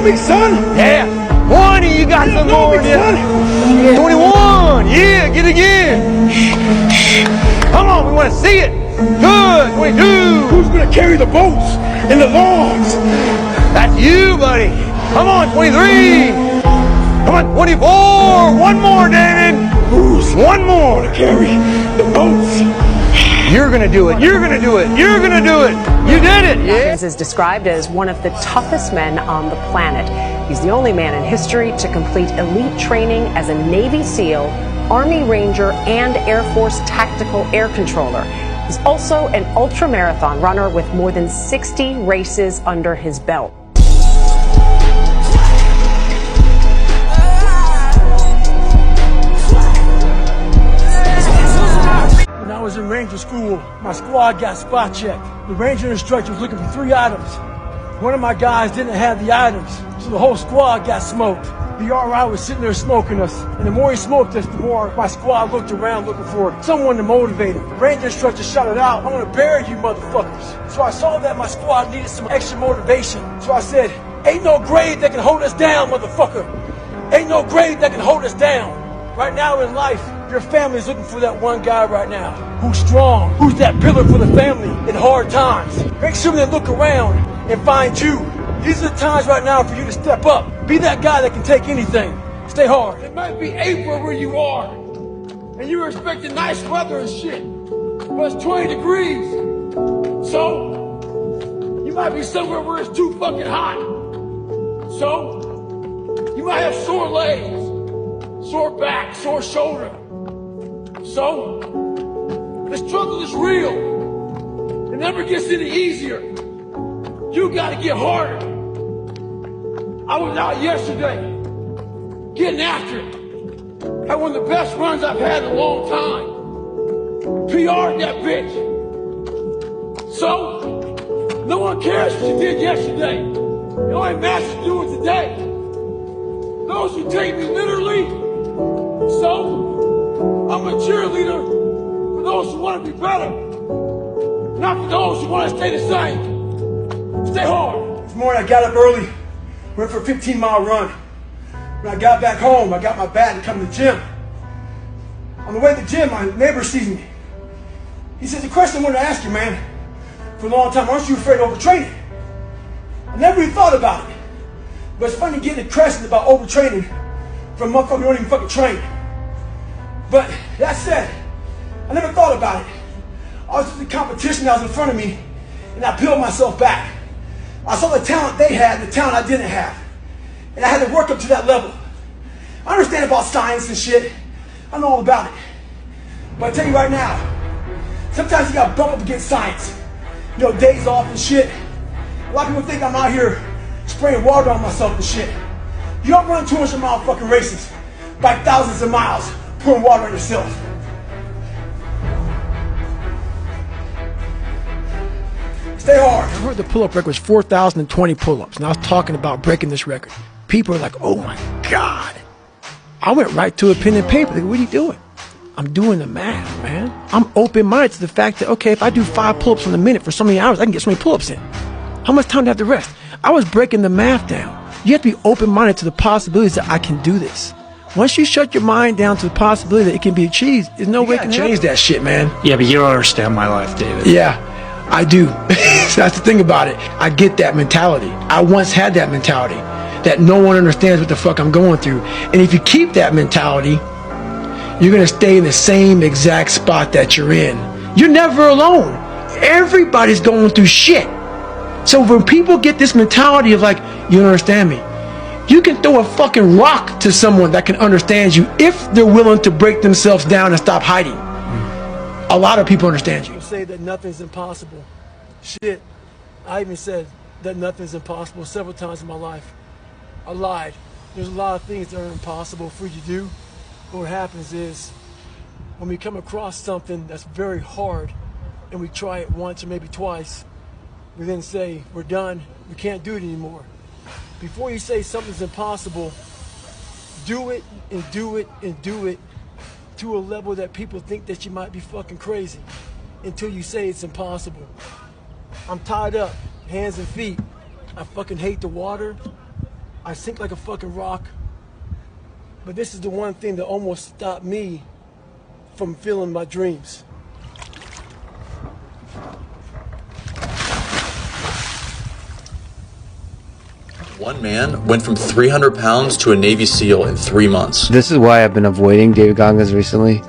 me, son? Yeah. 20, you got some more in you. 21, yeah, get it again. Come on, we want to see it. Good, 22. Who's gonna carry the boats and the logs? That's you, buddy. Come on, 23. Come on, 24. One more, David. Who's one more gonna carry the boats? You're gonna do it. You're gonna do it. You're gonna do it. You did it. Yeah. Goggins is described as one of the toughest men on the planet. He's the only man in history to complete elite training as a Navy SEAL, Army Ranger, and Air Force Tactical Air Controller. He's also an ultramarathon runner with more than 60 races under his belt. When I was in Ranger school, my squad got spot checked. The Ranger instructor was looking for 3 items. One of my guys didn't have the items, so the whole squad got smoked. The RI was sitting there smoking us, and the more he smoked us, the more my squad looked around looking for someone to motivate him. The Ranger instructor shouted out, "I'm gonna bury you motherfuckers." So I saw that my squad needed some extra motivation. So I said, "Ain't no grave that can hold us down, motherfucker. Ain't no grave that can hold us down." Right now in life, your family's looking for that one guy right now who's strong, who's that pillar for the family in hard times. Make sure they look around and find you. These are the times right now for you to step up. Be that guy that can take anything. Stay hard. It might be April where you are, and you're expecting nice weather and shit, but it's 20 degrees. So, you might be somewhere where it's too fucking hot. So, you might have sore legs, sore back, sore shoulder. So, the struggle is real. It never gets any easier. You gotta get harder. I was out yesterday, getting after it. Had one of the best runs I've had in a long time. PR'd that bitch. So, no one cares what you did yesterday. It only matters what you're doing today. Those who take me literally. So, I'm a cheerleader for those who want to be better, not for those who want to stay the same. Stay hard. This morning I got up early, went for a 15-mile run. When I got back home, I got my bat and come to the gym. On the way to the gym, my neighbor sees me. He says, "The question I wanted to ask you, man, for a long time, aren't you afraid of overtraining?" I never even thought about it. But it's funny getting a question about overtraining from a motherfucker who don't even fucking train. But that said, I never thought about it. I was just in competition that was in front of me, and I peeled myself back. I saw the talent they had and the talent I didn't have. And I had to work up to that level. I understand about science and shit. I know all about it. But I tell you right now, sometimes you gotta bump up against science. You know, days off and shit. A lot of people think I'm out here spraying water on myself and shit. You don't run 200-mile fucking races by thousands of miles pouring water on yourself. Stay hard. I heard the pull-up record was 4,020 pull-ups, and I was talking about breaking this record. People are like, "Oh my God." I went right to a pen and paper. Like, "What are you doing?" I'm doing the math, man. I'm open-minded to the fact that, okay, if I do 5 pull-ups in a minute for so many hours, I can get so many pull-ups in. How much time do I have to rest? I was breaking the math down. You have to be open-minded to the possibilities that I can do this. Once you shut your mind down to the possibility that it can be achieved, there's no way to change that shit, man. Yeah, but you don't understand my life, David. Yeah, I do. So that's the thing about it. I get that mentality. I once had that mentality that no one understands what the fuck I'm going through. And if you keep that mentality, you're going to stay in the same exact spot that you're in. You're never alone. Everybody's going through shit. So when people get this mentality of like, "You don't understand me," you can throw a fucking rock to someone that can understand you if they're willing to break themselves down and stop hiding. A lot of people understand you. Say that nothing's impossible. Shit, I even said that nothing's impossible several times in my life. I lied. There's a lot of things that are impossible for you to do. But what happens is, when we come across something that's very hard, and we try it once or maybe twice, we then say, "We're done, we can't do it anymore." Before you say something's impossible, do it and do it and do it to a level that people think that you might be fucking crazy until you say it's impossible. I'm tied up, hands and feet. I fucking hate the water. I sink like a fucking rock. But this is the one thing that almost stopped me from feeling my dreams. One man went from 300 pounds to a Navy SEAL in 3 months. This is why I've been avoiding David Goggins recently.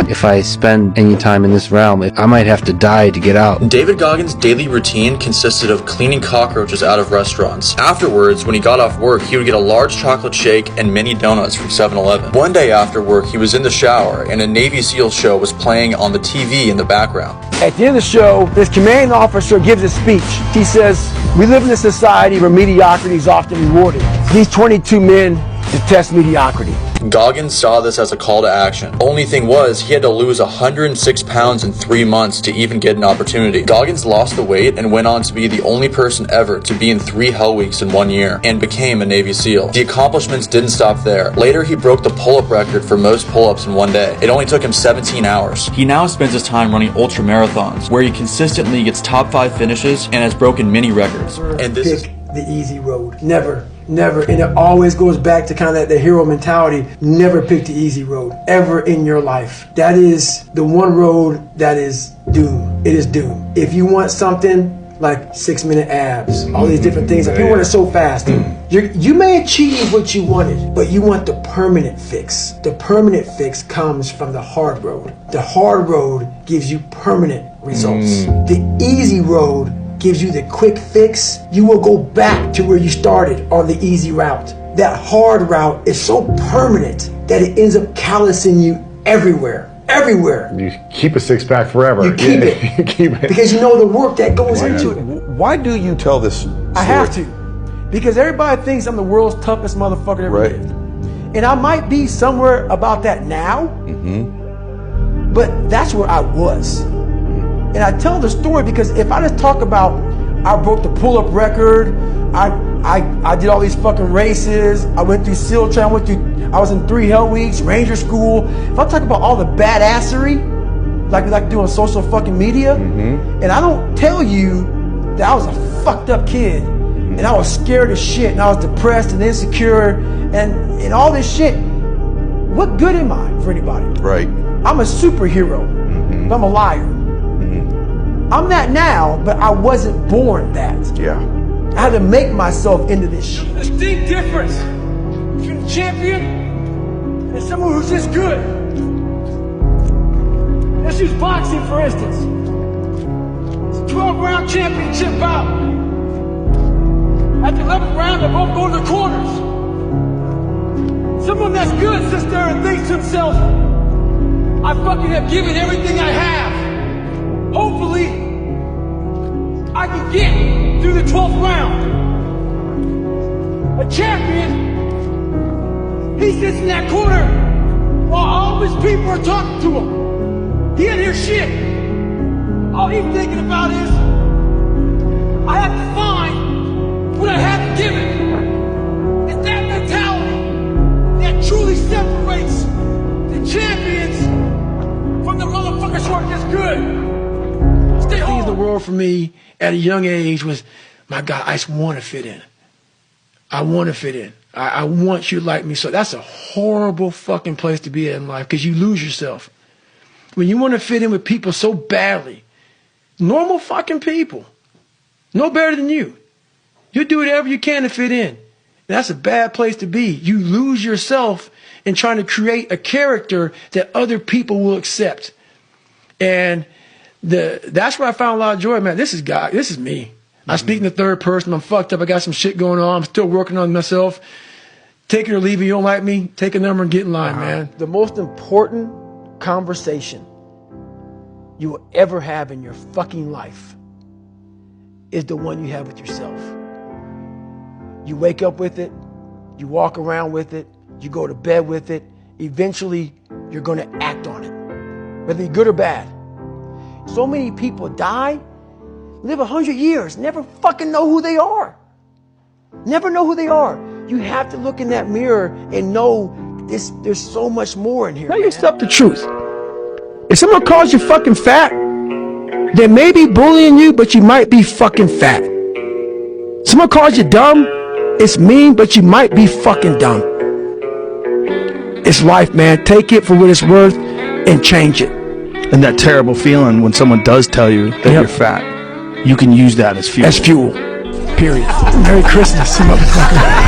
If I spend any time in this realm, I might have to die to get out. David Goggins' daily routine consisted of cleaning cockroaches out of restaurants. Afterwards, when he got off work, he would get a large chocolate shake and mini donuts from 7-Eleven. One day after work, he was in the shower and a Navy SEAL show was playing on the TV in the background. At the end of the show, this commanding officer gives a speech. He says, we live in a society where mediocrity is often rewarded. These 22 men detest mediocrity. Goggins saw this as a call to action. Only thing was, he had to lose 106 pounds in 3 months to even get an opportunity. Goggins lost the weight and went on to be the only person ever to be in 3 Hell Weeks in 1 year and became a Navy SEAL. The accomplishments didn't stop there. Later, he broke the pull-up record for most pull-ups in 1 day. It only took him 17 hours. He now spends his time running ultra marathons, where he consistently gets top 5 finishes and has broken many records. And this is the easy road. Never. And it always goes back to kind of the hero mentality. Never pick the easy road ever in your life. That is the one road that is doom. It is doom. If you want something like 6-minute abs, all these different things, if you want it so fast, you may achieve what you wanted, but you want the permanent fix. The permanent fix comes from the hard road. The hard road gives you permanent results. The easy road gives you the quick fix. You will go back to where you started on the easy route. That hard route is so permanent that it ends up callousing you everywhere. You keep a six-pack forever. You keep it. You keep it. Because you know the work that goes into it. Why do you tell this story? I have to. Because everybody thinks I'm the world's toughest motherfucker that ever lived. And I might be somewhere about that now, but that's where I was. And I tell the story because if I just talk about I broke the pull-up record, I did all these fucking races, I went through SEAL training, I was in 3 Hell Weeks, Ranger School. If I talk about all the badassery, like we like to do on social fucking media, and I don't tell you that I was a fucked up kid, and I was scared as shit, and I was depressed and insecure, and all this shit, what good am I for anybody? Right. I'm a superhero, but I'm a liar. I'm that now, but I wasn't born that. Yeah. I had to make myself into this shit. The distinct difference between a champion and someone who's just good. Let's use boxing, for instance. It's a 12-round championship bout. At the 11th round, they both go to the corners. Someone that's good sits there and thinks to himself, I fucking have given everything I have. Hopefully, I can get through the 12th round. A champion, he sits in that corner while all his people are talking to him. He didn't hear shit. All he's thinking about is, I have to find what I haven't given. It's that mentality that truly separates the champions from the motherfuckers who are just good. The thing in the world for me at a young age was, my God, I just want to fit in. I want to fit in. I want you to like me. So that's a horrible fucking place to be in life because you lose yourself. When you want to fit in with people so badly, normal fucking people, no better than you. You do whatever you can to fit in. And that's a bad place to be. You lose yourself in trying to create a character that other people will accept. And that's where I found a lot of joy, man. This is God. This is me. I speak in the third person. I'm fucked up. I got some shit going on. I'm still working on myself. Take it or leave it. You don't like me? Take a number and get in line, man. The most important conversation you will ever have in your fucking life is the one you have with yourself. You wake up with it. You walk around with it. You go to bed with it. Eventually, you're going to act on it, whether you're good or bad. So many people die, live 100 years, never fucking know who they are. Never know who they are. You have to look in that mirror and know there's so much more in here. Tell yourself the truth. If someone calls you fucking fat, they may be bullying you, but you might be fucking fat. Someone calls you dumb, It's mean, but you might be fucking dumb. It's life, man. Take it for what it's worth and change it. And that terrible feeling when someone does tell you that you're fat, you can use that as fuel. As fuel. Period. Merry Christmas, motherfucker.